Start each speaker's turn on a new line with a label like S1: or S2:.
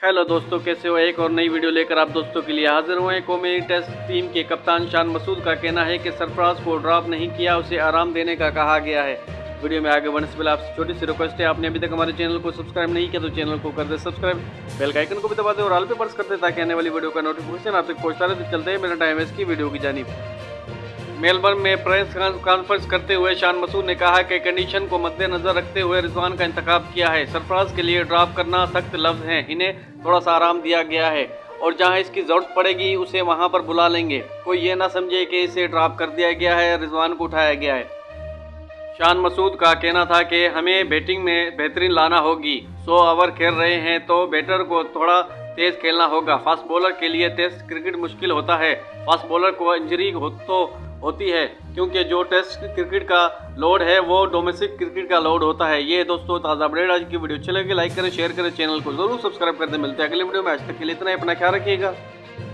S1: Hello दोस्तों, कैसे हो। एक और नई वीडियो लेकर आप दोस्तों के लिए हाजिर हुए हैं। कौमी टेस्ट टीम के कप्तान शान मसूद का कहना है कि सरफराज को ड्रॉप नहीं किया, उसे आराम देने का कहा गया है। वीडियो में आगे बढ़ने से पहले आपसे छोटी सी रिक्वेस्ट है, आपने अभी तक हमारे चैनल को सब्सक्राइब नहीं किया तो चैनल को कर दे सब्सक्राइब, बेल आइकन को भी दबा दें और ऑल पे प्रेस कर दें ताकि आने वाली वीडियो का नोटिफिकेशन आप तक पहुंचता रहे। तो चलते हैं मेरा टाइम है इसकी वीडियो की जानिब। मेलबर्न में प्रेस कॉन्फ्रेंस करते हुए शान मसूद ने कहा कि कंडीशन को मद्देनजर रखते हुए रिजवान का इंतखाब किया है। सरफराज के लिए ड्रॉप करना सख्त लफ्ज हैं, इन्हें थोड़ा सा आराम दिया गया है और जहां इसकी जरूरत पड़ेगी उसे वहां पर बुला लेंगे। कोई ये ना समझे कि इसे ड्रॉप कर दिया गया है, रिजवान को उठाया गया है। शान मसूद का कहना था कि हमें बैटिंग में बेहतरीन लाना होगी। 100 ओवर खेल रहे हैं तो बैटर को थोड़ा तेज खेलना होगा। फास्ट बॉलर के लिए टेस्ट क्रिकेट मुश्किल होता है। फास्ट बॉलर को इंजरी होती है क्योंकि जो टेस्ट क्रिकेट का लोड है वो डोमेस्टिक क्रिकेट का लोड होता है। ये दोस्तों ताज़ा अपडेट आज की वीडियो अच्छी लगे लाइक करें, शेयर करें, चैनल को जरूर सब्सक्राइब कर दें। मिलते हैं अगले वीडियो में। आज तक के लिए इतना ही, अपना ख्याल रखिएगा।